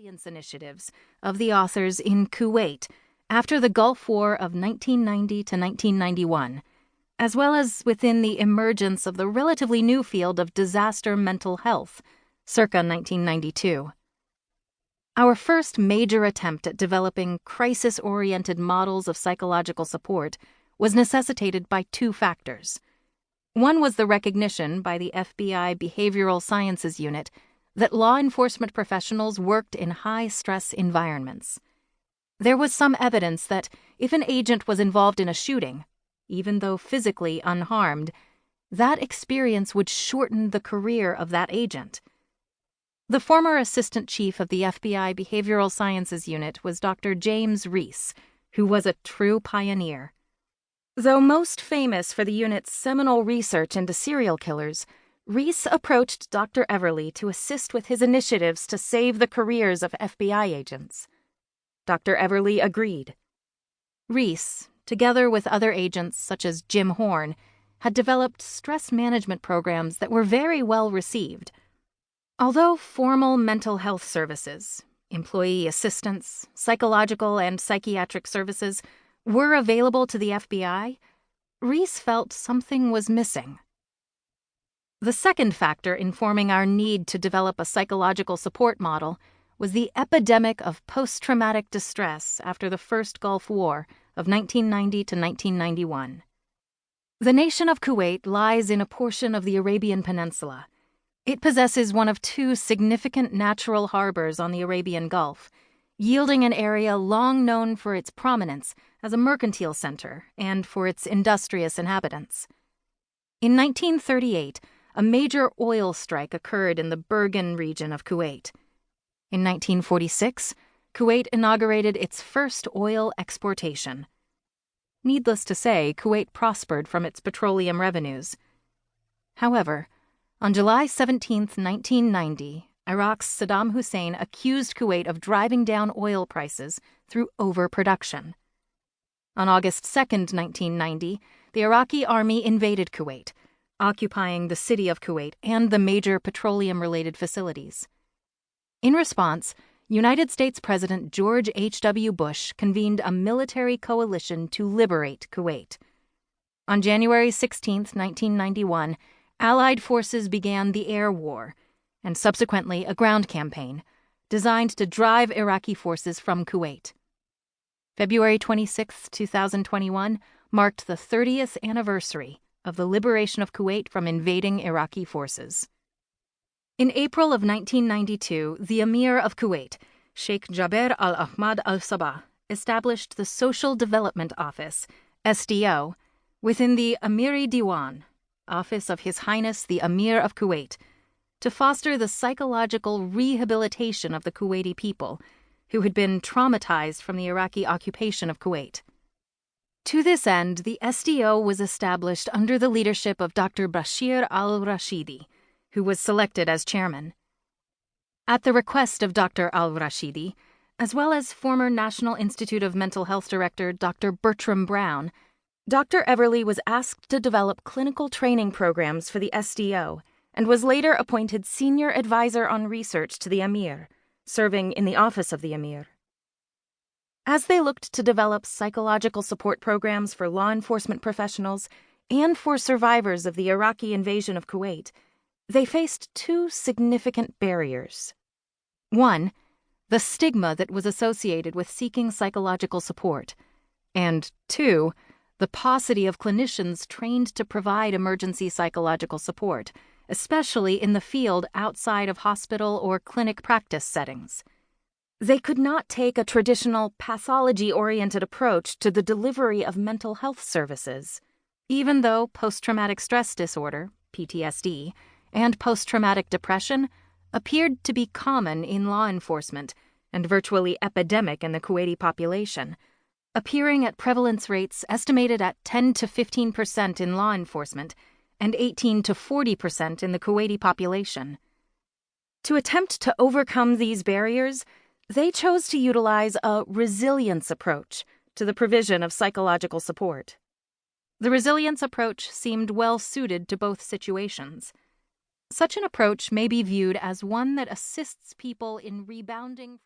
resilience initiatives of the authors in Kuwait after the Gulf War of 1990 to 1991, as well as within the emergence of the relatively new field of disaster mental health, circa 1992. Our first major attempt at developing crisis-oriented models of psychological support was necessitated by two factors. One was the recognition by the FBI Behavioral Sciences Unit that law enforcement professionals worked in high-stress environments. There was some evidence that if an agent was involved in a shooting, even though physically unharmed, that experience would shorten the career of that agent. The former assistant chief of the FBI Behavioral Sciences Unit was Dr. James Reese, who was a true pioneer. Though most famous for the unit's seminal research into serial killers, Reese approached Dr. Everly to assist with his initiatives to save the careers of FBI agents. Dr. Everly agreed. Reese, together with other agents such as Jim Horn, had developed stress management programs that were very well received. Although formal mental health services, employee assistance, psychological and psychiatric services were available to the FBI, Reese felt something was missing. The second factor informing our need to develop a psychological support model was the epidemic of post-traumatic distress after the first Gulf War of 1990 to 1991. The nation of Kuwait lies in a portion of the Arabian Peninsula. It possesses one of two significant natural harbors on the Arabian Gulf, yielding an area long known for its prominence as a mercantile center and for its industrious inhabitants. In 1938, a major oil strike occurred in the Bergen region of Kuwait. In 1946, Kuwait inaugurated its first oil exportation. Needless to say, Kuwait prospered from its petroleum revenues. However, on July 17, 1990, Iraq's Saddam Hussein accused Kuwait of driving down oil prices through overproduction. On August 2, 1990, the Iraqi army invaded Kuwait, occupying the city of Kuwait and the major petroleum-related facilities. In response, United States President George H.W. Bush convened a military coalition to liberate Kuwait. On January 16, 1991, Allied forces began the air war, and subsequently a ground campaign, designed to drive Iraqi forces from Kuwait. February 26, 2021, marked the 30th anniversary of the liberation of Kuwait from invading Iraqi forces. In April of 1992, the Emir of Kuwait, Sheikh Jaber al-Ahmad al-Sabah, established the Social Development Office, SDO, within the Amiri Diwan, Office of His Highness the Emir of Kuwait, to foster the psychological rehabilitation of the Kuwaiti people who had been traumatized from the Iraqi occupation of Kuwait. To this end, the SDO was established under the leadership of Dr. Bashir al-Rashidi, who was selected as chairman. At the request of Dr. al-Rashidi, as well as former National Institute of Mental Health Director Dr. Bertram Brown, Dr. Everly was asked to develop clinical training programs for the SDO and was later appointed Senior Advisor on Research to the Emir, serving in the Office of the Emir. As they looked to develop psychological support programs for law enforcement professionals and for survivors of the Iraqi invasion of Kuwait, they faced two significant barriers. One, the stigma that was associated with seeking psychological support, and two, the paucity of clinicians trained to provide emergency psychological support, especially in the field outside of hospital or clinic practice settings. They could not take a traditional pathology-oriented approach to the delivery of mental health services, even though post-traumatic stress disorder, PTSD, and post-traumatic depression appeared to be common in law enforcement and virtually epidemic in the Kuwaiti population, appearing at prevalence rates estimated at 10 to 15% in law enforcement and 18 to 40% in the Kuwaiti population. To attempt to overcome these barriers, they chose to utilize a resilience approach to the provision of psychological support. The resilience approach seemed well suited to both situations. Such an approach may be viewed as one that assists people in rebounding from